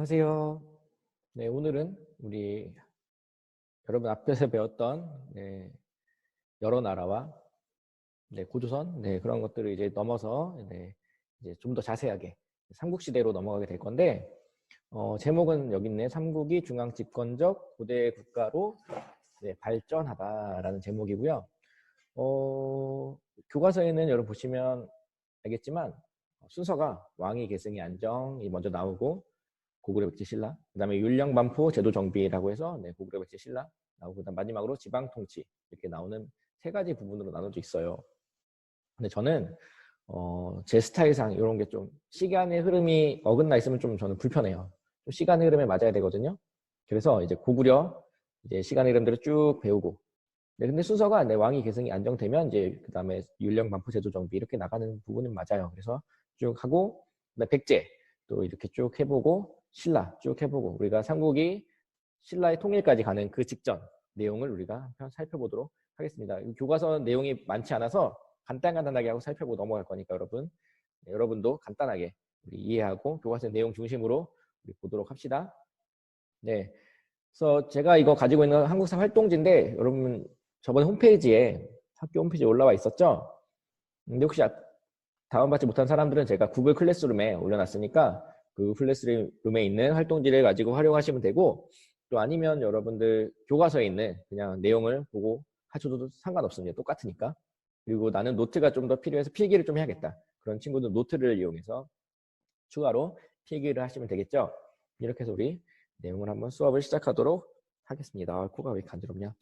안녕하세요. 네, 오늘은 우리 여러분 앞에서 배웠던 여러 나라와 고조선 그런 것들을 이제 넘어서 이제 좀 더 자세하게 삼국시대로 넘어가게 될 건데 제목은 여기 있네. 삼국이 중앙집권적 고대 국가로 발전하다라는 제목이고요. 교과서에는 여러분 보시면 알겠지만 순서가 왕위 계승이 안정이 먼저 나오고 고구려 백제 신라, 그다음에 율령반포 제도 정비라고 해서 고구려 백제 신라 나오고 그다음 마지막으로 지방 통치 이렇게 나오는 세 가지 부분으로 나눠져 있어요. 근데 저는 제 스타일상 이런 게 좀 시간의 흐름이 어긋나 있으면 좀 저는 불편해요. 좀 시간의 흐름에 맞아야 되거든요. 그래서 이제 고구려 이제 시간의 흐름대로 쭉 배우고 근데 순서가 왕위 계승이 안정되면 이제 그다음에 율령 반포 제도 정비 이렇게 나가는 부분은 맞아요. 그래서 쭉 하고 백제 또 이렇게 쭉 해보고 신라 쭉 해보고 우리가 삼국이 신라의 통일까지 가는 그 직전 내용을 우리가 한번 살펴보도록 하겠습니다. 교과서 내용이 많지 않아서 간단하게 하고 살펴보고 넘어갈 거니까 여러분도 간단하게 우리 이해하고 교과서 내용 중심으로 우리 보도록 합시다. 네, 그래서 제가 이거 가지고 있는 한국사 활동지인데 여러분 저번 홈페이지에 학교 홈페이지에 올라와 있었죠? 근데 혹시 다운받지 못한 사람들은 제가 구글 클래스룸에 올려놨으니까 그 클래스룸에 있는 활동지를 가지고 활용하시면 되고 또 아니면 여러분들 교과서에 있는 그냥 내용을 보고 하셔도 상관없습니다. 똑같으니까. 그리고 나는 노트가 좀 더 필요해서 필기를 좀 해야겠다. 그런 친구들 노트를 이용해서 추가로 필기를 하시면 되겠죠. 이렇게 해서 우리 내용을 한번 수업을 시작하도록 하겠습니다. 코가 왜 간지럽냐.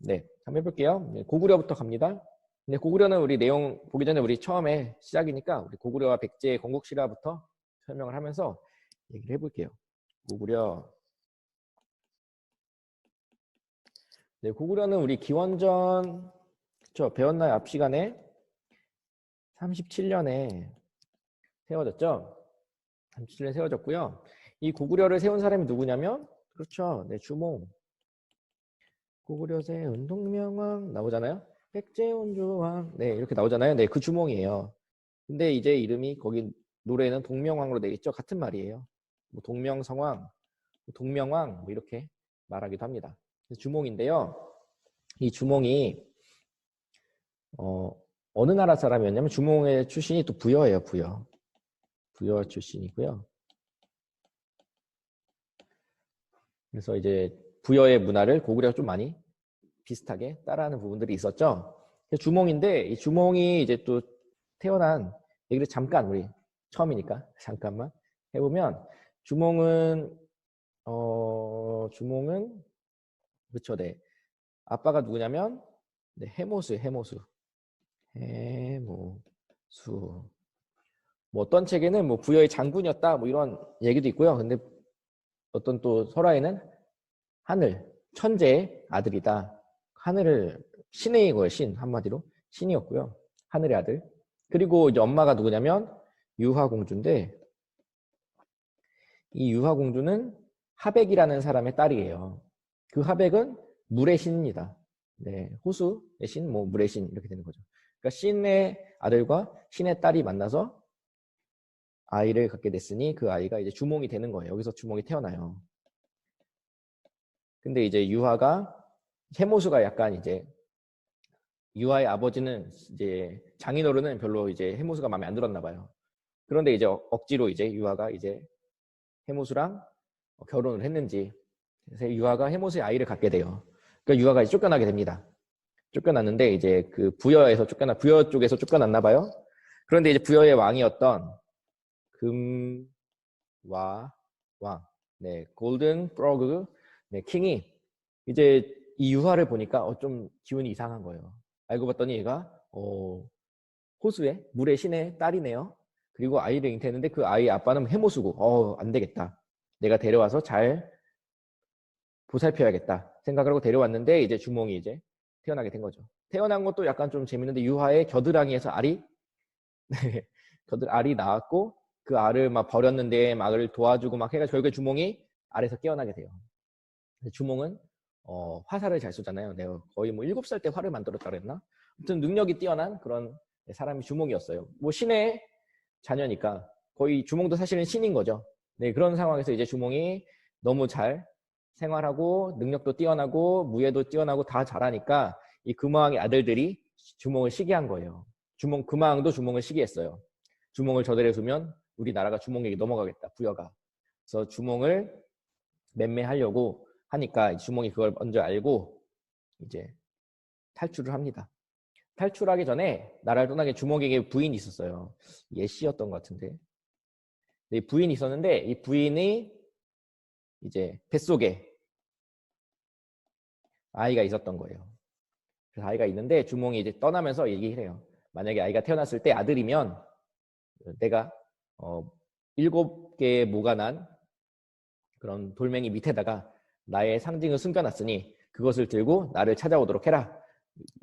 네, 한번 해볼게요. 고구려부터 갑니다. 근데 고구려는 우리 내용 보기 전에 우리 처음에 시작이니까 우리 고구려와 백제, 건국신라부터 설명을 하면서 얘기를 해볼게요. 고구려. 네, 고구려는 우리 기원전 배웠나요? 앞 시간에 37년에 세워졌죠. 37년에 세워졌고요. 이 고구려를 세운 사람이 누구냐면 그렇죠. 주몽. 고구려세 은동명왕 나오잖아요. 백제원조왕 이렇게 나오잖아요. 그 주몽이에요. 근데 이제 이름이 거기 노래는 동명왕으로 되어 있죠. 같은 말이에요. 뭐 동명성왕, 동명왕 뭐 이렇게 말하기도 합니다. 주몽인데요. 이 주몽이 어느 나라 사람이었냐면 주몽의 출신이 또 부여예요. 부여 출신이고요. 그래서 이제 부여의 문화를 고구려가 좀 많이 비슷하게 따라하는 부분들이 있었죠. 주몽인데 이 주몽이 이제 또 태어난 얘기를 잠깐 우리 처음이니까 잠깐만 해보면 주몽은 그쵸. 아빠가 누구냐면 해모수 뭐 어떤 책에는 뭐 부여의 장군이었다 뭐 이런 얘기도 있고요. 근데 어떤 또 설화에는 하늘 천재의 아들이다. 하늘을 신의 거예요. 신 한마디로 신이었고요. 하늘의 아들. 그리고 이제 엄마가 누구냐면 유화공주인데 이 유화공주는 하백이라는 사람의 딸이에요. 그 하백은 물의 신입니다. 호수의 신, 뭐 물의 신 이렇게 되는 거죠. 그러니까 신의 아들과 신의 딸이 만나서 아이를 갖게 됐으니 그 아이가 이제 주몽이 되는 거예요. 여기서 주몽이 태어나요. 근데 이제 해모수가 약간 이제 유아의 아버지는 이제 장인어른은 별로 이제 해모수가 마음에 안 들었나 봐요. 그런데 이제 억지로 이제 유아가 이제 해모수랑 결혼을 했는지 그래서 유아가 해모수의 아이를 갖게 돼요. 그러니까 유아가 이제 쫓겨나게 됩니다. 쫓겨났는데 이제 그 부여 쪽에서 쫓겨났나 봐요. 그런데 이제 부여의 왕이었던 금와 왕, 골든 프로그, 킹이 이제 이 유화를 보니까 좀 기운이 이상한 거예요. 알고 봤더니 얘가 호수의 물의 신의 딸이네요. 그리고 아이를 잉태했는데 그 아이 아빠는 해모수고 안 되겠다. 내가 데려와서 잘 보살펴야겠다 생각을 하고 데려왔는데 이제 주몽이 이제 태어나게 된 거죠. 태어난 것도 약간 좀 재밌는데 유화의 겨드랑이에서 알이 알이 나왔고 그 알을 막 버렸는데 막을 도와주고 막 해가지고 결국에 주몽이 알에서 깨어나게 돼요. 주몽은 화살을 잘 쏘잖아요. 내가 거의 뭐 7살 때 활을 만들었다 그랬나? 아무튼 능력이 뛰어난 그런 사람이 주몽이었어요. 뭐 신의 자녀니까 거의 주몽도 사실은 신인 거죠. 네, 그런 상황에서 이제 주몽이 너무 잘 생활하고 능력도 뛰어나고 무예도 뛰어나고 다 잘하니까 이 금왕의 아들들이 주몽을 시기한 거예요. 금왕도 주몽을 시기했어요. 주몽을 저대로 두면 우리나라가 주몽에게 넘어가겠다, 부여가. 그래서 주몽을 맴매하려고 하니까 주몽이 그걸 먼저 알고 이제 탈출을 합니다. 탈출하기 전에 나라를 떠나게 주몽에게 부인이 있었어요. 예씨였던 것 같은데. 이 부인이 있었는데 이 부인이 이제 뱃속에 아이가 있었던 거예요. 그래서 아이가 있는데 주몽이 이제 떠나면서 얘기를 해요. 만약에 아이가 태어났을 때 아들이면 내가 7개의 모가 난 그런 돌멩이 밑에다가 나의 상징을 숨겨놨으니 그것을 들고 나를 찾아오도록 해라.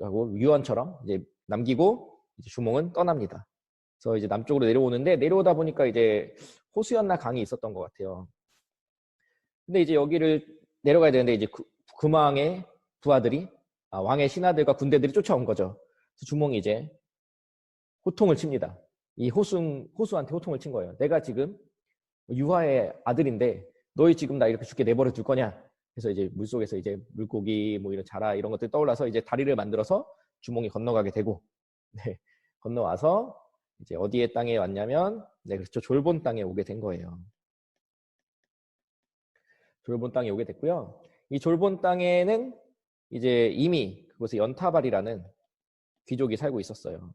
하고 유언처럼 이제 남기고 이제 주몽은 떠납니다. 그래서 이제 남쪽으로 내려오는데 내려오다 보니까 이제 호수였나 강이 있었던 것 같아요. 근데 이제 여기를 내려가야 되는데 이제 금왕의 부하들이 왕의 신하들과 군대들이 쫓아온 거죠. 그래서 주몽이 이제 호통을 칩니다. 이 호수한테 호통을 친 거예요. 내가 지금 유화의 아들인데 너희 지금 나 이렇게 죽게 내버려 둘 거냐? 그래서 이제 물속에서 이제 물고기 뭐 이런 자라 이런 것들이 떠올라서 이제 다리를 만들어서 주몽이 건너가게 되고 네, 건너와서 이제 어디에 땅에 왔냐면 네 그렇죠 졸본 땅에 오게 된 거예요. 졸본 땅에 오게 됐고요. 이 졸본 땅에는 이제 이미 그곳에 연타발이라는 귀족이 살고 있었어요.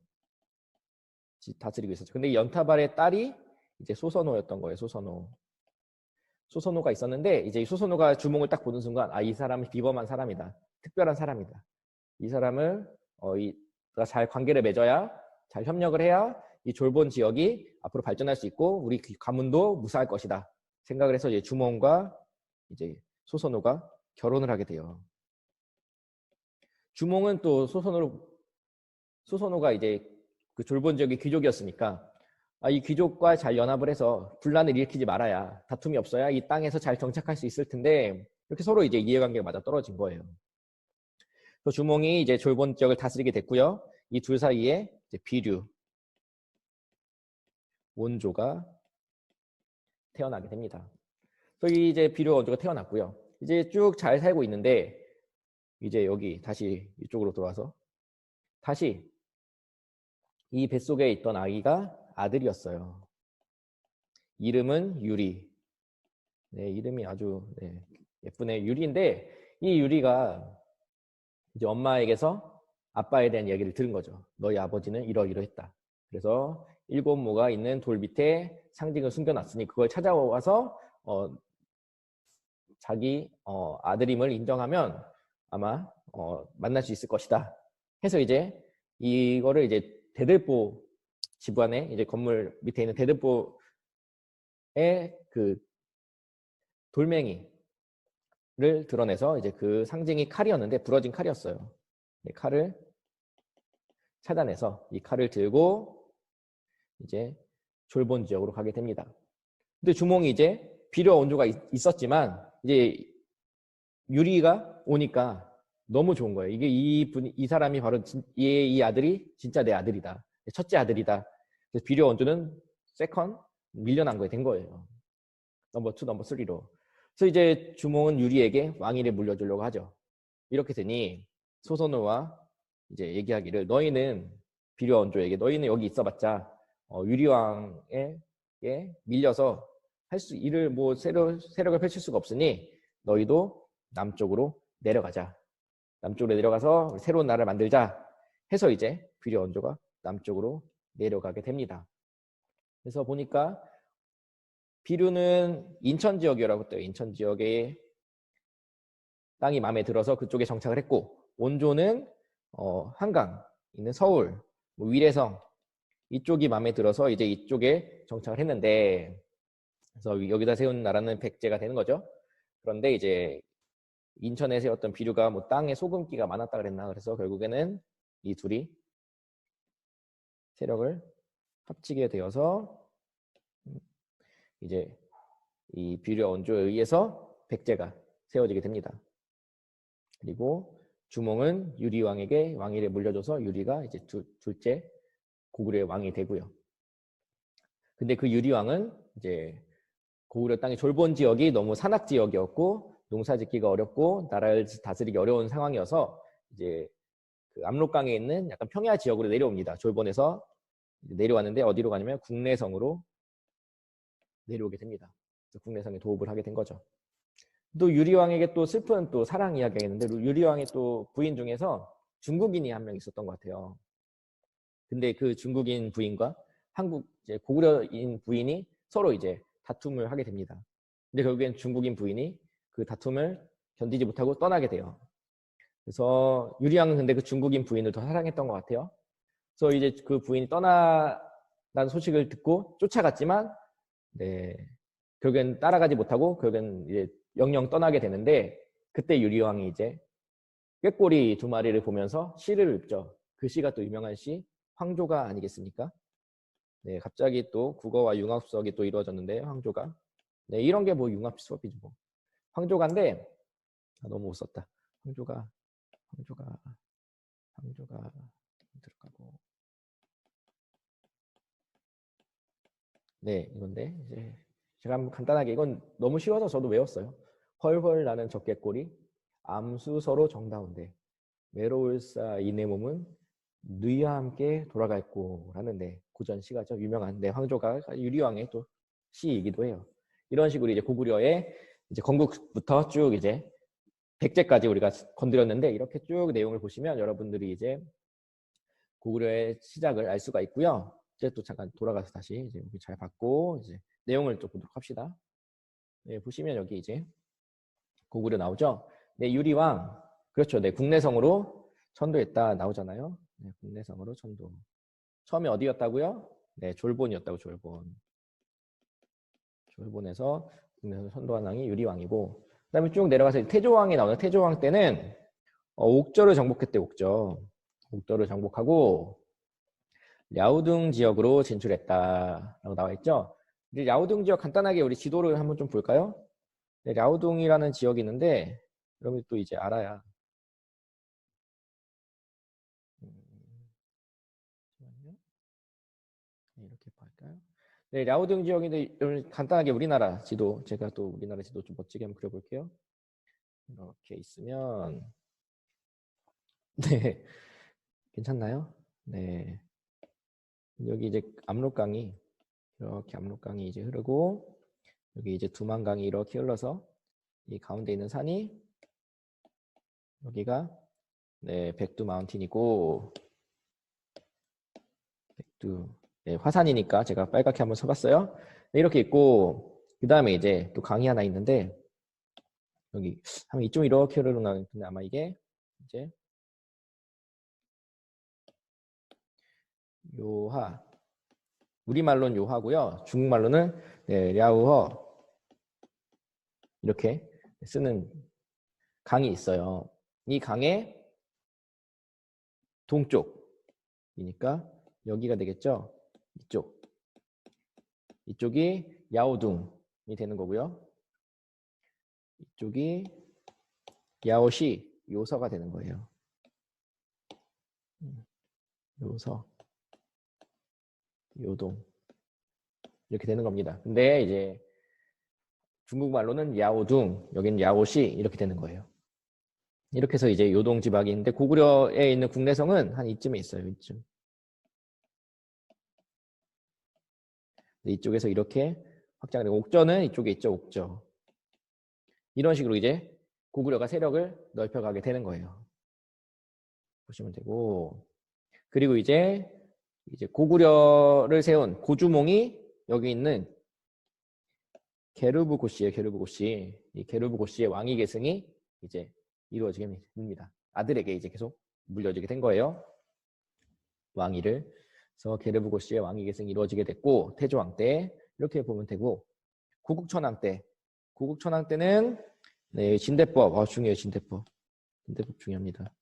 다스리고 있었죠. 근데 이 연타발의 딸이 이제 소선호였던 거예요. 소선호가 있었는데 이제 이 소선호가 주몽을 딱 보는 순간 이 사람은 비범한 사람이다. 특별한 사람이다. 이 사람을 잘 관계를 맺어야 잘 협력을 해야 이 졸본 지역이 앞으로 발전할 수 있고 우리 가문도 무사할 것이다. 생각을 해서 이제 주몽과 이제 소선호가 결혼을 하게 돼요. 주몽은 또 소선호가 이제 그 졸본 지역의 귀족이었으니까 이 귀족과 잘 연합을 해서 분란을 일으키지 말아야 다툼이 없어야 이 땅에서 잘 정착할 수 있을 텐데 이렇게 서로 이제 이해관계가 맞아 떨어진 거예요. 그래서 주몽이 이제 졸본 지역을 다스리게 됐고요. 이 둘 사이에 이제 비류, 원조가 태어나게 됩니다. 그래서 이제 비류 원조가 태어났고요. 이제 쭉 잘 살고 있는데 이제 여기 다시 이쪽으로 들어와서 다시 이 뱃속에 있던 아기가 아들이었어요. 이름은 유리. 네, 이름이 아주 예쁘네. 유리인데 이 유리가 이제 엄마에게서 아빠에 대한 이야기를 들은 거죠. 너희 아버지는 이러이러했다. 그래서 7모가 있는 돌 밑에 상징을 숨겨놨으니 그걸 찾아와서 자기 아들임을 인정하면 아마 만날 수 있을 것이다. 해서 이제 이거를 이제 대들보 집안에 이제 건물 밑에 있는 대들보의 그 돌멩이를 드러내서 이제 그 상징이 칼이었는데 부러진 칼이었어요. 칼을 찾아내서 이 칼을 들고 이제 졸본 지역으로 가게 됩니다. 근데 주몽이 이제 비료 원조가 있었지만 이제 유리가 오니까 너무 좋은 거예요. 이게 이 사람이 바로 이 아들이 진짜 내 아들이다. 첫째 아들이다. 그래서 비료 원조는 세컨 밀려난 거에 된 거예요. 넘버 2, 넘버 3로. 그래서 이제 주몽은 유리에게 왕위를 물려주려고 하죠. 이렇게 되니 소선호와 이제 얘기하기를 너희는 비료 원조에게 너희는 여기 있어봤자 유리왕에게 밀려서 일을 뭐 세력을 펼칠 수가 없으니 너희도 남쪽으로 내려가자. 남쪽으로 내려가서 새로운 나라를 만들자 해서 이제 비료 원조가 남쪽으로 내려가게 됩니다. 그래서 보니까 비류는 인천 지역이라고 떠요. 인천 지역에 땅이 마음에 들어서 그쪽에 정착을 했고 원조는 한강 있는 서울, 뭐 위례성 이쪽이 마음에 들어서 이제 이쪽에 정착을 했는데 그래서 여기다 세운 나라는 백제가 되는 거죠. 그런데 이제 인천에 세웠던 비류가 뭐 땅에 소금기가 많았다 그랬나 그래서 결국에는 이 둘이 세력을 합치게 되어서 이제 이 비류와 원조에 의해서 백제가 세워지게 됩니다. 그리고 주몽은 유리왕에게 왕위를 물려줘서 유리가 이제 둘째 고구려의 왕이 되고요. 근데 그 유리왕은 이제 고구려 땅의 졸본 지역이 너무 산악 지역이었고 농사짓기가 어렵고 나라를 다스리기 어려운 상황이어서 이제 그 압록강에 있는 약간 평야 지역으로 내려옵니다. 졸본에서 내려왔는데 어디로 가냐면 국내성으로 내려오게 됩니다. 국내성에 도읍을 하게 된 거죠. 또 유리왕에게 또 슬픈 또 사랑 이야기가 있는데 유리왕의 또 부인 중에서 중국인이 한 명 있었던 것 같아요. 근데 그 중국인 부인과 한국 이제 고구려인 부인이 서로 이제 다툼을 하게 됩니다. 근데 결국엔 중국인 부인이 그 다툼을 견디지 못하고 떠나게 돼요. 그래서 유리왕은 근데 그 중국인 부인을 더 사랑했던 것 같아요. 그래서 이제 그 부인이 떠나는 소식을 듣고 쫓아갔지만, 네, 결국엔 따라가지 못하고 결국엔 이제 영영 떠나게 되는데, 그때 유리왕이 이제 꾀꼬리 두 마리를 보면서 시를 읽죠. 그 시가 또 유명한 시 황조가 아니겠습니까? 네, 갑자기 또 국어와 융합 수업이 또 이루어졌는데 황조가. 네, 이런 게 뭐 융합 수업이죠 뭐. 황조가인데 너무 못 썼다. 황조가 들어가고. 네, 이건데 이제 제가 한번 간단하게 이건 너무 쉬워서 저도 외웠어요. 헐헐 나는 적개꼬리 암수 서로 정다운데 외로울사 이내 몸은 누이와 함께 돌아갈고 라는데 고전 시가죠. 유명한 네, 황조가 유리왕의 또 시이기도 해요. 이런 식으로 이제 고구려의 이제 건국부터 쭉 이제 백제까지 우리가 건드렸는데 이렇게 쭉 내용을 보시면 여러분들이 이제 고구려의 시작을 알 수가 있고요. 이제 또 잠깐 돌아가서 다시 이제 여기 잘 봤고 이제 내용을 또 보도록 합시다. 네, 보시면 여기 이제 고구려 나오죠. 네, 유리왕 그렇죠. 네, 국내성으로 천도했다 나오잖아요. 네, 국내성으로 천도. 처음에 어디였다고요? 네, 졸본이었다고 졸본. 졸본에서 국내성 천도한 왕이 유리왕이고 그다음에 쭉 내려가서 태조왕이 나오죠. 태조왕 때는 옥저를 정복했대. 옥저를 정복하고 랴오둥 지역으로 진출했다라고 나와 있죠. 이제 랴오둥 지역 간단하게 우리 지도를 한번 좀 볼까요? 네, 랴오둥이라는 지역이 있는데 여러분이 또 이제 알아야. 이렇게 볼까요? 네, 랴오둥 지역인데 간단하게 우리나라 지도 제가 또 우리나라 지도 좀 멋지게 한번 그려볼게요. 이렇게 있으면 네, 괜찮나요? 네, 여기 이제 압록강이 이렇게 압록강이 이제 흐르고 여기 이제 두만강이 이렇게 흘러서 이 가운데 있는 산이 여기가 네, 백두 마운틴이고 백두 네, 화산이니까 제가 빨갛게 한번 써봤어요. 네, 이렇게 있고 그 다음에 이제 또 강이 하나 있는데 여기 하면 이쪽 이렇게 흐르는 강인데 아마 이게 이제 요하 우리말로는 요하고요. 중국말로는 네, 랴우허 이렇게 쓰는 강이 있어요. 이 강의 동쪽이니까 여기가 되겠죠. 이쪽이 야오둥이 되는 거고요. 이쪽이 야오시 요서가 되는 거예요. 요서 요동 이렇게 되는 겁니다. 근데 이제 중국말로는 야오둥 여기는 야오시 이렇게 되는 거예요. 이렇게 해서 이제 요동 지방이 있는데 고구려에 있는 국내성은 한 이쯤에 있어요. 이쯤. 이쪽에서 이렇게 확장이 되고 옥저는 이쪽에 있죠. 옥저. 이런 식으로 이제 고구려가 세력을 넓혀가게 되는 거예요. 보시면 되고 그리고 이제 고구려를 세운 고주몽이 여기 있는 게르부고시예요. 게르부고시. 이 게르부고시의 왕위 계승이 이제 이루어지게 됩니다. 아들에게 이제 계속 물려지게 된 거예요. 왕위를. 그래서 게르부고시의 왕위 계승이 이루어지게 됐고 태조왕 때 이렇게 보면 되고 고국천왕 때는 네, 진대법 중요해요. 진대법 중요합니다.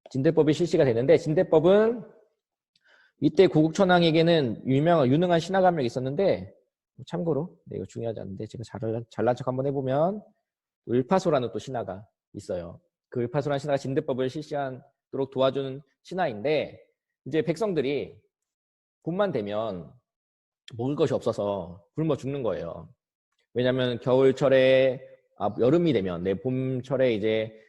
진대법이 실시가 되는데 진대법은 이때 고국천왕에게는 유능한 신하가 한 명 있었는데 참고로 네, 이거 중요하지 않은데 제가 잘난 척 한번 해보면 을파소라는 또 신하가 있어요. 그 을파소라는 신하가 진대법을 실시하도록 도와주는 신하인데 이제 백성들이 봄만 되면 먹을 것이 없어서 굶어 죽는 거예요. 왜냐하면 겨울철에 여름이 되면 봄철에 이제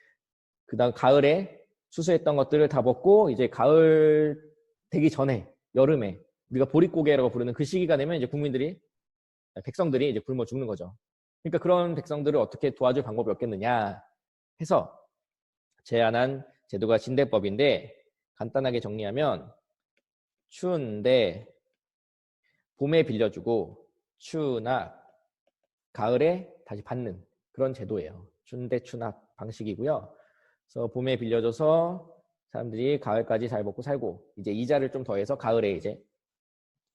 그다음 가을에 수수했던 것들을 다 먹고 이제 가을 되기 전에 여름에 우리가 보릿고개라고 부르는 그 시기가 되면 이제 백성들이 이제 굶어 죽는 거죠. 그러니까 그런 백성들을 어떻게 도와줄 방법이 없겠느냐 해서 제안한 제도가 진대법인데 간단하게 정리하면 추운데 봄에 빌려주고 추납 가을에 다시 받는 그런 제도예요. 춘대 추납 방식이고요. 그래서 봄에 빌려줘서 사람들이 가을까지 잘 먹고 살고 이제 이자를 좀 더해서 가을에 이제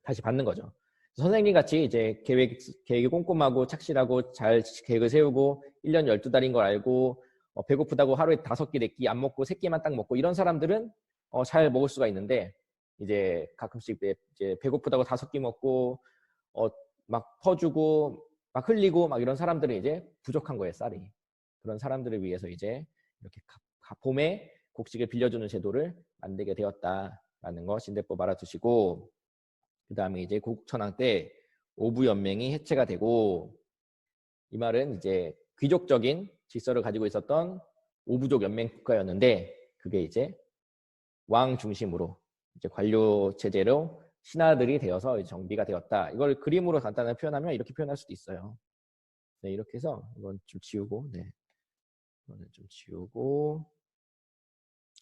다시 받는 거죠. 선생님 같이 이제 계획이 꼼꼼하고 착실하고 잘 계획을 세우고 1년 12달인 걸 알고 배고프다고 하루에 5끼, 4끼 안 먹고 3끼만 딱 먹고 이런 사람들은 잘 먹을 수가 있는데 이제 가끔씩 이제 배고프다고 5끼 먹고 막 퍼주고 막 흘리고 막 이런 사람들은 이제 부족한 거예요, 쌀이. 그런 사람들을 위해서 이제 이렇게 봄에 곡식을 빌려주는 제도를 만들게 되었다라는 거 진대법 알아두시고 그 다음에 이제 고국천왕 때 오부연맹이 해체가 되고 이 말은 이제 귀족적인 질서를 가지고 있었던 오부족 연맹 국가였는데 그게 이제 왕 중심으로 이제 관료 체제로 신하들이 되어서 이제 정비가 되었다. 이걸 그림으로 간단하게 표현하면 이렇게 표현할 수도 있어요. 네, 이렇게 해서 이건 좀 지우고, 네, 이거는 좀 지우고,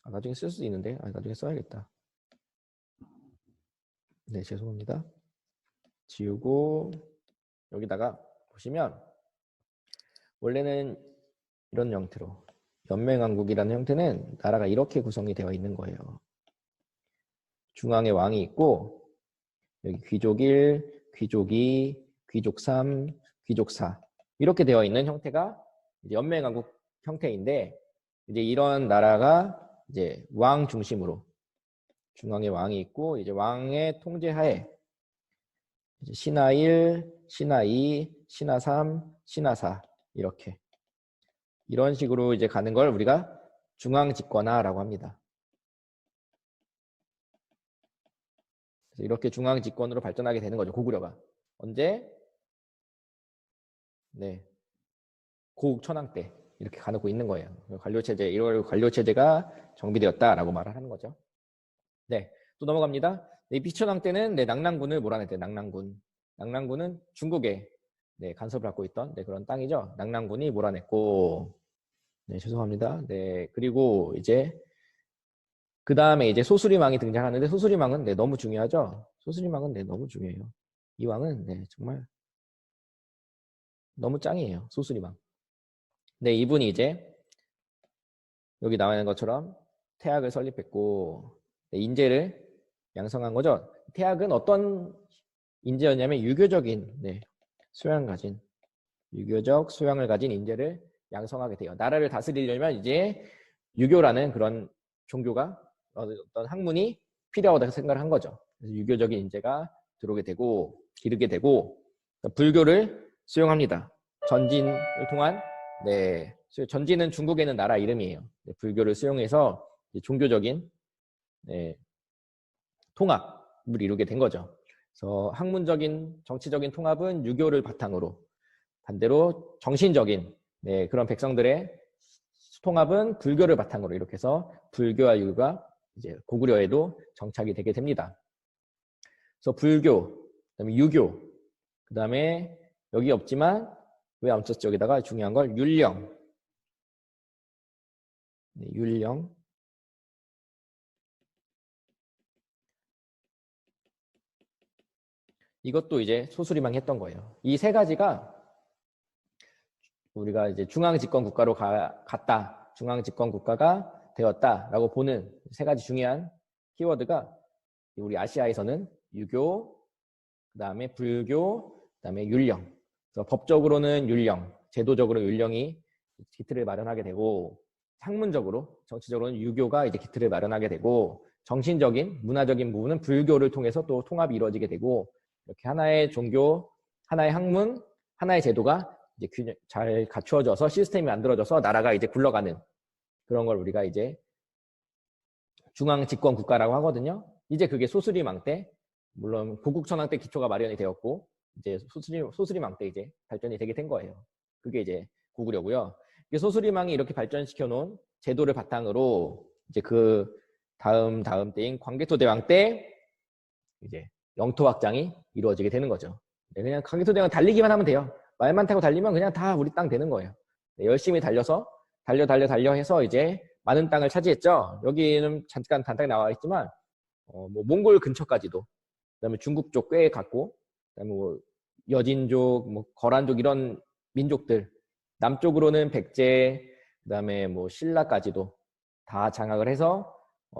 나중에 쓸 수도 있는데, 나중에 써야겠다. 네, 죄송합니다. 지우고 여기다가 보시면 원래는 이런 형태로 연맹왕국이라는 형태는 나라가 이렇게 구성이 되어 있는 거예요. 중앙에 왕이 있고 여기 귀족 1, 귀족 2, 귀족 3, 귀족 4 이렇게 되어 있는 형태가 이제 연맹왕국 형태인데 이제 이런 나라가 이제 왕 중심으로 중앙에 왕이 있고 이제 왕의 통제하에 이제 신하 1, 신하 2, 신하 3, 신하 4 이렇게 이런 식으로 이제 가는 걸 우리가 중앙집권화라고 합니다. 그래서 이렇게 중앙집권으로 발전하게 되는 거죠. 고구려가. 언제? 네. 고국천왕 때 이렇게 가고 있는 거예요. 관료체제, 이걸 관료체제가 정비되었다라고 말을 하는 거죠. 네. 또 넘어갑니다. 네, 비천왕 때는 낙랑군을 몰아냈대요. 낙랑군. 낙랑군은 중국에 간섭을 받고 있던 그런 땅이죠. 낙랑군이 몰아냈고 네, 죄송합니다. 네, 그리고 이제 그 다음에 이제 소수리망이 등장하는데 소수리망은 너무 중요하죠. 소수리망은 너무 중요해요. 이 왕은 정말 너무 짱이에요. 소수리망. 네, 이분이 이제 여기 나와 있는 것처럼 태학을 설립했고 인재를 양성한 거죠. 태학은 어떤 인재였냐면 유교적인 소양을 가진 유교적 소양을 가진 인재를 양성하게 돼요. 나라를 다스리려면 이제 유교라는 그런 종교가 어떤 학문이 필요하다고 생각을 한 거죠. 그래서 유교적인 인재가 들어오게 되고 기르게 되고 불교를 수용합니다. 전진을 통한 전진은 중국에는 나라 이름이에요. 불교를 수용해서 종교적인 통합을 이루게 된 거죠. 그래서 학문적인 정치적인 통합은 유교를 바탕으로 반대로 정신적인 그런 백성들의 통합은 불교를 바탕으로 이렇게 해서 불교와 유교가 이제 고구려에도 정착이 되게 됩니다. 그래서 불교, 그다음에 유교, 그다음에 여기 없지만 왜 안 썼지 여기다가 중요한 걸 율령, 율령. 이것도 이제 소수리망 했던 거예요. 이 세 가지가 우리가 이제 중앙집권 국가로 갔다, 중앙집권 국가가 되었다라고 보는 세 가지 중요한 키워드가 우리 아시아에서는 유교, 그다음에 불교, 그다음에 율령. 그래서 법적으로는 율령, 제도적으로 율령이 기틀을 마련하게 되고 학문적으로, 정치적으로는 유교가 이제 기틀을 마련하게 되고 정신적인, 문화적인 부분은 불교를 통해서 또 통합이 이루어지게 되고 이렇게 하나의 종교, 하나의 학문, 하나의 제도가 이제 잘 갖추어져서 시스템이 만들어져서 나라가 이제 굴러가는 그런 걸 우리가 이제 중앙 집권 국가라고 하거든요. 이제 그게 소수리망 때, 물론 고국천왕 때 기초가 마련이 되었고 이제 소수리망 때 이제 발전이 되게 된 거예요. 그게 이제 고구려고요. 소수리망이 이렇게 발전시켜 놓은 제도를 바탕으로 이제 그 다음 때인 광개토대왕 때 이제 영토 확장이 이루어지게 되는 거죠. 네, 그냥 광개토대왕 달리기만 하면 돼요. 말만 타고 달리면 그냥 다 우리 땅 되는 거예요. 네, 열심히 달려서 달려 해서 이제 많은 땅을 차지했죠. 여기는 잠깐 간단히 나와 있지만 뭐 몽골 근처까지도, 그다음에 중국 쪽 꽤 갔고, 그다음에 뭐 여진족, 뭐 거란족 이런 민족들, 남쪽으로는 백제, 그다음에 뭐 신라까지도 다 장악을 해서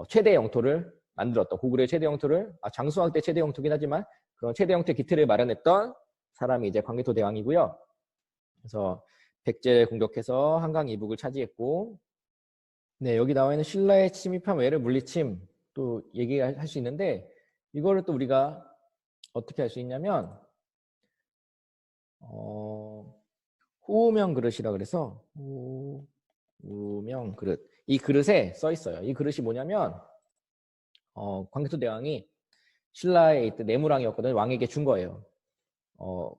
최대 영토를 만들었던, 고구려의 최대 영토를, 장수왕 때 최대 영토긴 하지만 그런 최대 영토의 기틀을 마련했던 사람이 이제 광개토 대왕이고요. 그래서 백제를 공격해서 한강 이북을 차지했고, 네, 여기 나와 있는 신라의 침입한 외를 물리침 또 얘기할 수 있는데, 이거를 또 우리가 어떻게 할 수 있냐면 호우명 그릇이라 그래서 호우명 그릇, 이 그릇에 써 있어요. 이 그릇이 뭐냐면 광개토 대왕이 신라의 이때 내무랑이었거든요. 왕에게 준 거예요.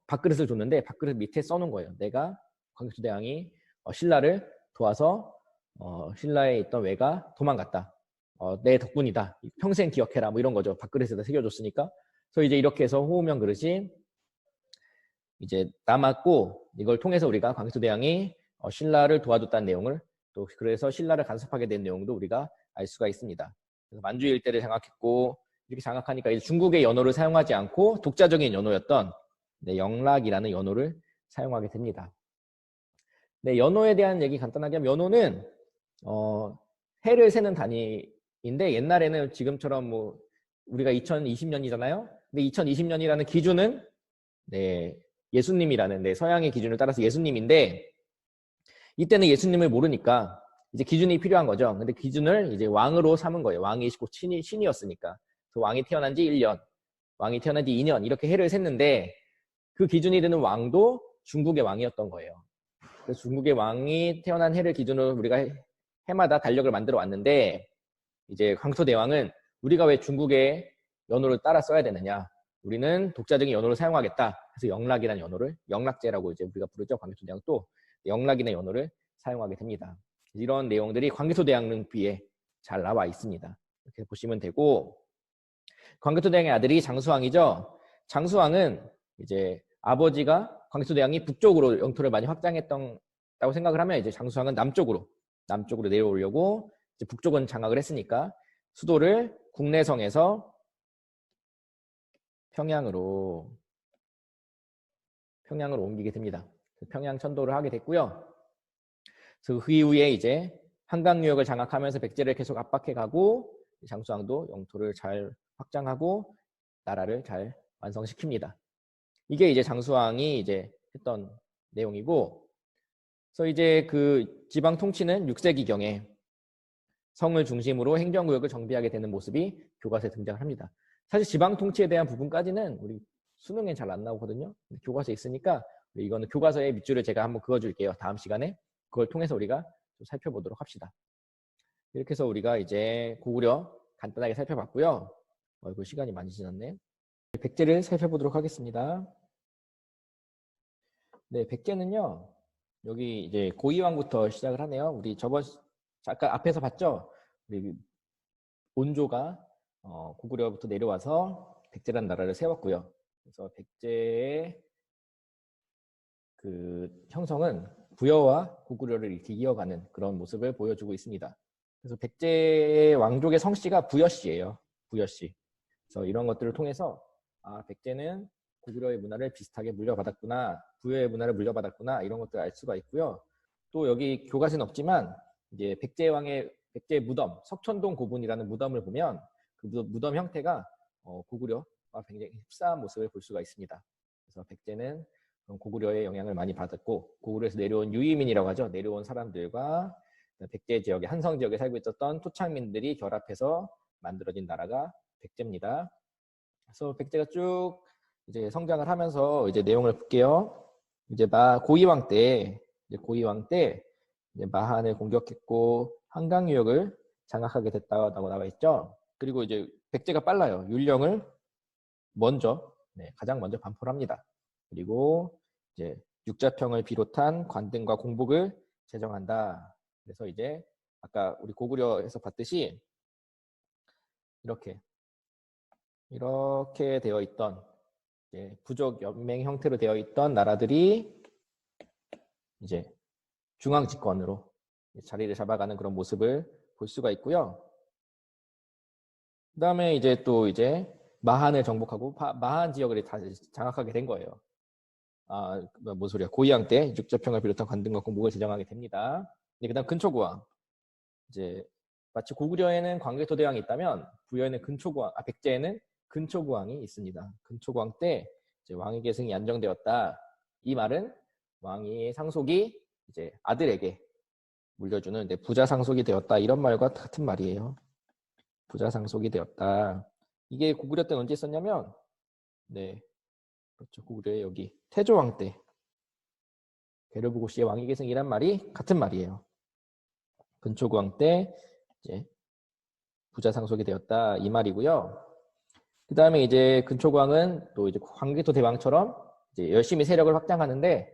밥그릇을 줬는데 밥그릇 밑에 써놓은 거예요. 내가 광개토 대왕이 신라를 도와서 신라에 있던 왜가 도망갔다. 내 덕분이다. 평생 기억해라. 뭐 이런 거죠. 밥그릇에다 새겨줬으니까. 그래서 이제 이렇게 해서 호우명 그릇이 이제 남았고, 이걸 통해서 우리가 광개토 대왕이 신라를 도와줬다는 내용을, 또 그래서 신라를 간섭하게 된 내용도 우리가 알 수가 있습니다. 그래서 만주 일대를 장악했고, 이렇게 장악하니까 이제 중국의 연호를 사용하지 않고 독자적인 연호였던 영락이라는 연호를 사용하게 됩니다. 네, 연호에 대한 얘기 간단하게 하면, 연호는 해를 세는 단위인데, 옛날에는 지금처럼 뭐 우리가 2020년이잖아요. 근데 2020년이라는 기준은 예수님이라는 서양의 기준을 따라서 예수님인데, 이때는 예수님을 모르니까 이제 기준이 필요한 거죠. 근데 기준을 이제 왕으로 삼은 거예요. 왕이시고 신이었으니까. 그 왕이 태어난 지 1년, 왕이 태어난 지 2년 이렇게 해를 셌는데, 그 기준이 되는 왕도 중국의 왕이었던 거예요. 그래서 중국의 왕이 태어난 해를 기준으로 우리가 해마다 달력을 만들어 왔는데, 이제 광토 대왕은 우리가 왜 중국의 연호를 따라 써야 되느냐, 우리는 독자적인 연호를 사용하겠다. 그래서 영락이라는 연호를, 영락제라고 이제 우리가 부르죠. 광개토 대왕 또 영락이라는 연호를 사용하게 됩니다. 이런 내용들이 광개토 대왕릉비에 잘 나와 있습니다. 이렇게 보시면 되고, 광개토 대왕의 아들이 장수왕이죠. 장수왕은 이제 아버지가 광개토 대왕이 북쪽으로 영토를 많이 확장했다고 생각을 하면, 이제 장수왕은 남쪽으로 내려오려고 이제 북쪽은 장악을 했으니까 수도를 국내성에서 평양으로 옮기게 됩니다. 평양 천도를 하게 됐고요. 그래서 그 이후에 이제 한강유역을 장악하면서 백제를 계속 압박해가고, 장수왕도 영토를 잘 확장하고 나라를 잘 완성시킵니다. 이게 이제 장수왕이 이제 했던 내용이고, 그래서 이제 그 지방 통치는 6세기경에 성을 중심으로 행정구역을 정비하게 되는 모습이 교과서에 등장합니다. 사실 지방 통치에 대한 부분까지는 우리 수능에 잘 안 나오거든요. 교과서에 있으니까 이거는 교과서의 밑줄을 제가 한번 그어줄게요. 다음 시간에 그걸 통해서 우리가 좀 살펴보도록 합시다. 이렇게 해서 우리가 이제 고구려 간단하게 살펴봤고요. 이거 시간이 많이 지났네. 백제를 살펴보도록 하겠습니다. 네, 백제는요, 여기 이제 고이왕부터 시작을 하네요. 우리 아까 앞에서 봤죠? 우리 온조가 고구려부터 내려와서 백제라는 나라를 세웠고요. 그래서 백제의 그 형성은 부여와 고구려를 이렇게 이어가는 그런 모습을 보여주고 있습니다. 그래서 백제 왕족의 성씨가 부여씨예요. 부여씨. 그래서 이런 것들을 통해서 백제는 고구려의 문화를 비슷하게 물려받았구나, 부여의 문화를 물려받았구나, 이런 것들을 알 수가 있고요. 또 여기 교과서는 없지만 이제 백제 무덤, 석천동 고분이라는 무덤을 보면 그 무덤 형태가 고구려와 굉장히 흡사한 모습을 볼 수가 있습니다. 그래서 백제는 고구려의 영향을 많이 받았고, 고구려에서 내려온 유이민이라고 하죠. 내려온 사람들과 백제 지역의 한성 지역에 살고 있었던 토착민들이 결합해서 만들어진 나라가 백제입니다. 그래서 백제가 쭉 이제 성장을 하면서 이제 내용을 볼게요. 이제 고이왕 때 이제 마한을 공격했고 한강 유역을 장악하게 됐다고 나와 있죠. 그리고 이제 백제가 빨라요. 율령을 가장 먼저 반포를 합니다. 그리고 이제 육자평을 비롯한 관등과 공복을 제정한다. 그래서 이제 아까 우리 고구려에서 봤듯이 이렇게 되어 있던 부족 연맹 형태로 되어 있던 나라들이 이제 중앙 집권으로 자리를 잡아가는 그런 모습을 볼 수가 있고요. 그다음에 이제 또 마한을 정복하고 마한 지역을 다 장악하게 된 거예요. 뭔 소리야? 고이양 때 육자평을 비롯한 관등과 공복을 제정하게 됩니다. 그다음 근초고왕. 이제 마치 고구려에는 광개토대왕이 있다면 부여에는 백제에는 근초고왕이 있습니다. 근초고왕 때 이제 왕위 계승이 안정되었다. 이 말은 왕위의 상속이 이제 아들에게 물려주는 부자 상속이 되었다. 이런 말과 같은 말이에요. 부자 상속이 되었다. 이게 고구려 때는 언제 있었냐면, 그렇죠. 고구려의 여기 태조왕 때 게르부고 씨의 왕위 계승이란 말이 같은 말이에요. 근초고왕 때 이제 부자 상속이 되었다 이 말이고요. 그 다음에 이제 근초고왕은 또 이제 광개토 대왕처럼 이제 열심히 세력을 확장하는데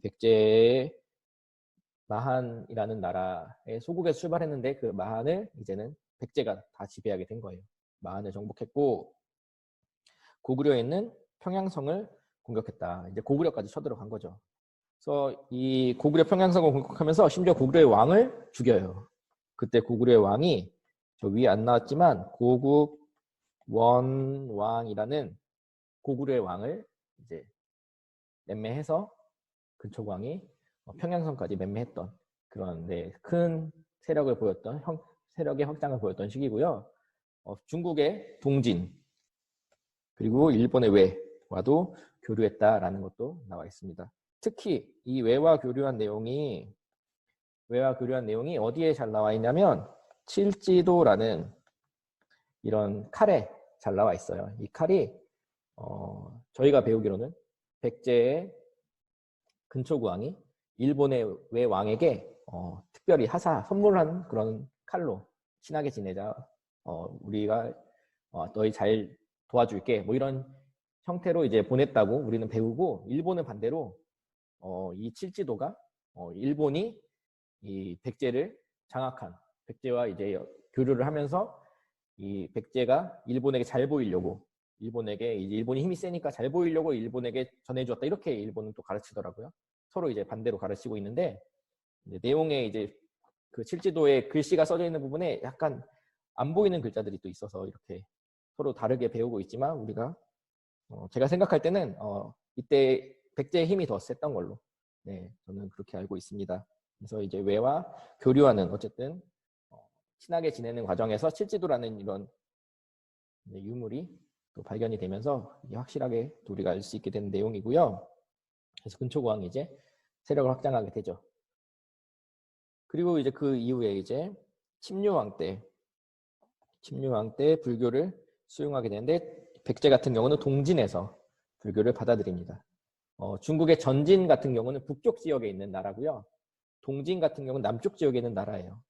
백제의 마한이라는 나라의 소국에서 출발했는데 그 마한을 이제는 백제가 다 지배하게 된 거예요. 마한을 정복했고 고구려에 있는 평양성을 공격했다. 이제 고구려까지 쳐들어간 거죠. 그래서 이 고구려 평양성을 공격하면서 심지어 고구려의 왕을 죽여요. 그때 고구려의 왕이 저 위에 안 나왔지만 고국원왕이라는 고구려의 왕을 이제 맴매해서 근초고왕이 평양성까지 맴매했던 그런 큰 세력을 보였던 세력의 확장을 보였던 시기고요. 중국의 동진 그리고 일본의 외와도 교류했다라는 것도 나와 있습니다. 특히 이 외와 교류한 내용이 어디에 잘 나와 있냐면 칠지도라는 이런 칼에 잘 나와 있어요. 이 칼이 저희가 배우기로는 백제의 근초고왕이 일본의 외왕에게 특별히 선물한 그런 칼로 친하게 지내자. 우리가 너희 잘 도와줄게. 뭐 이런 형태로 이제 보냈다고 우리는 배우고 일본은 반대로 이 칠지도가 일본이 이 백제를 장악한 백제와 이제 교류를 하면서 이 백제가 일본에게 잘 보이려고 일본에게 이제 일본이 힘이 세니까 잘 보이려고 일본에게 전해주었다 이렇게 일본은 또 가르치더라고요. 서로 이제 반대로 가르치고 있는데 이제 내용에 이제 그 칠지도에 글씨가 써져 있는 부분에 약간 안 보이는 글자들이 또 있어서 이렇게 서로 다르게 배우고 있지만 우리가 제가 생각할 때는 이때 백제의 힘이 더 셌던 걸로 저는 그렇게 알고 있습니다. 그래서 이제 외와 교류하는 어쨌든 친하게 지내는 과정에서 칠지도라는 이런 유물이 또 발견이 되면서 확실하게 우리가 알 수 있게 된 내용이고요. 그래서 근초고왕이 이제 세력을 확장하게 되죠. 그리고 이제 그 이후에 이제 침류왕 때 불교를 수용하게 되는데 백제 같은 경우는 동진에서 불교를 받아들입니다. 중국의 전진 같은 경우는 북쪽 지역에 있는 나라고요. 동진 같은 경우는 남쪽 지역에 있는 나라예요.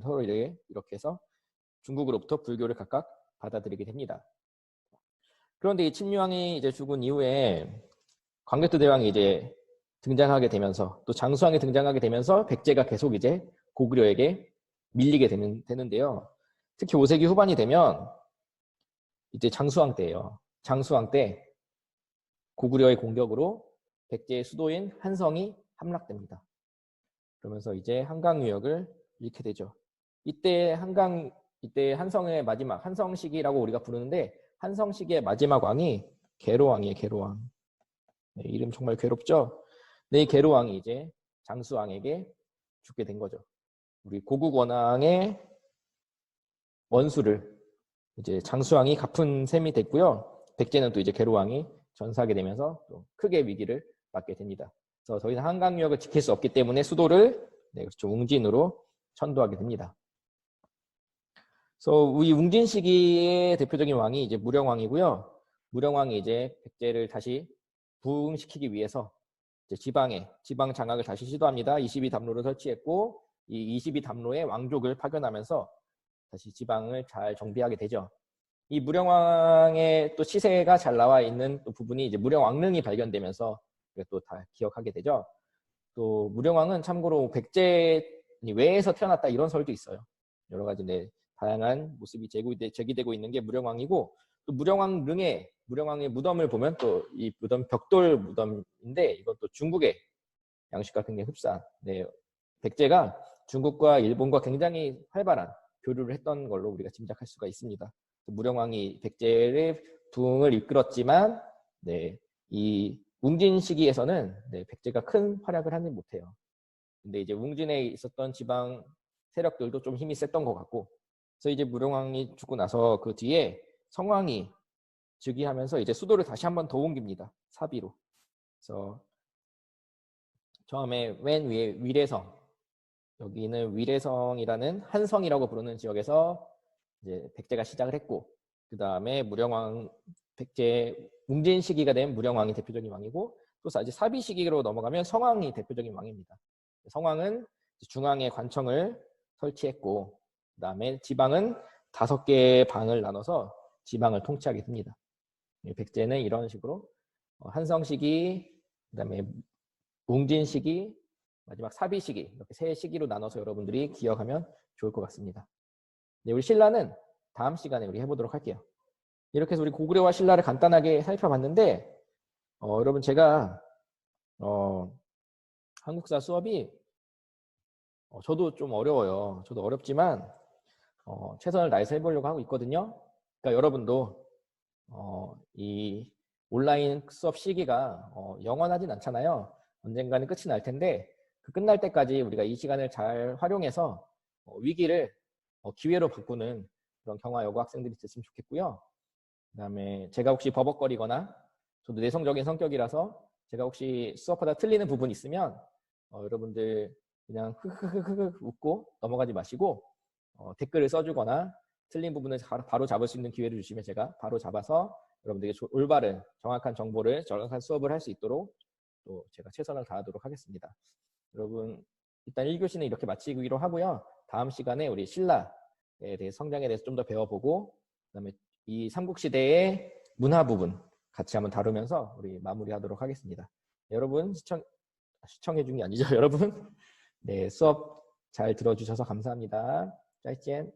서로 이렇게 해서 중국으로부터 불교를 각각 받아들이게 됩니다. 그런데 이 침류왕이 이제 죽은 이후에 광개토 대왕이 이제 등장하게 되면서 또 장수왕이 등장하게 되면서 백제가 계속 이제 고구려에게 밀리게 되는데요. 특히 5세기 후반이 되면 이제 장수왕 때예요. 장수왕 때 고구려의 공격으로 백제의 수도인 한성이 함락됩니다. 그러면서 이제 한강 유역을 잃게 되죠. 이때 한성의 마지막 한성 시기라고 우리가 부르는데 한성 시기의 마지막 왕이 계로왕이에요. 계로왕. 이름 정말 괴롭죠? 이 계로왕이 이제 장수왕에게 죽게 된 거죠. 우리 고국 원왕의 원수를 이제 장수왕이 갚은 셈이 됐고요. 백제는 또 이제 계로왕이 전사하게 되면서 또 크게 위기를 맞게 됩니다. 그래서 더 이상 한강 유역을 지킬 수 없기 때문에 수도를 그렇죠. 웅진으로 천도하게 됩니다. 그래서 이 웅진 시기의 대표적인 왕이 이제 무령왕이고요. 무령왕이 이제 백제를 다시 부흥시키기 위해서 이제 지방 장악을 다시 시도합니다. 22담로를 설치했고 이 22담로에 왕족을 파견하면서 다시 지방을 잘 정비하게 되죠. 이 무령왕의 또 시세가 잘 나와 있는 또 부분이 이제 무령왕릉이 발견되면서 또 다 기억하게 되죠. 또 무령왕은 참고로 백제 외에서 태어났다 이런 설도 있어요. 여러 가지 다양한 모습이 제기되고 있는 게 무령왕이고, 또 무령왕의 무덤을 보면 또 이 무덤 벽돌 무덤인데 이것도 중국의 양식과 굉장히 흡사한, 백제가 중국과 일본과 굉장히 활발한 교류를 했던 걸로 우리가 짐작할 수가 있습니다. 무령왕이 백제의 부흥을 이끌었지만 이 웅진 시기에서는 백제가 큰 활약을 하지 못해요. 근데 이제 웅진에 있었던 지방 세력들도 좀 힘이 셌던 것 같고, 그래서 이제 무령왕이 죽고 나서 그 뒤에 성왕이 즉위하면서 이제 수도를 다시 한번 더 옮깁니다. 사비로. 그래서 처음에 맨 위에 위례성, 여기는 위례성이라는 한성이라고 부르는 지역에서 이제 백제가 시작을 했고, 그 다음에 무령왕, 백제 웅진 시기가 된 무령왕이 대표적인 왕이고, 또 이제 사비 시기로 넘어가면 성왕이 대표적인 왕입니다. 성왕은 중앙에 관청을 설치했고, 그 다음에 지방은 5개의 방을 나눠서 지방을 통치하게 됩니다. 백제는 이런 식으로 한성 시기, 그 다음에 웅진 시기, 마지막 사비 시기, 이렇게 3시기로 나눠서 여러분들이 기억하면 좋을 것 같습니다. 우리 신라는 다음 시간에 우리 해보도록 할게요. 이렇게 해서 우리 고구려와 신라를 간단하게 살펴봤는데, 여러분 제가 한국사 수업이 저도 좀 어려워요. 저도 어렵지만 최선을 다해서 해보려고 하고 있거든요. 그러니까 여러분도 이 온라인 수업 시기가 영원하진 않잖아요. 언젠가는 끝이 날 텐데, 그 끝날 때까지 우리가 이 시간을 잘 활용해서 위기를 기회로 바꾸는 그런 경화 여고 학생들이 됐으면 좋겠고요. 그 다음에 제가 혹시 버벅거리거나, 저도 내성적인 성격이라서 제가 혹시 수업하다 틀리는 부분이 있으면 여러분들 그냥 흐흐흐흐 웃고 넘어가지 마시고 댓글을 써주거나 틀린 부분을 바로 잡을 수 있는 기회를 주시면 제가 바로 잡아서 여러분들에게 올바른 정확한 정보를, 정확한 수업을 할 수 있도록 또 제가 최선을 다하도록 하겠습니다. 여러분 일단 1교시는 이렇게 마치기로 하고요. 다음 시간에 우리 신라에 대해 성장에 대해서 좀 더 배워보고, 그다음에 이 삼국시대의 문화 부분 같이 한번 다루면서 우리 마무리하도록 하겠습니다. 여러분 시청해 준 게 아니죠. 여러분 수업 잘 들어주셔서 감사합니다. 짜이젠.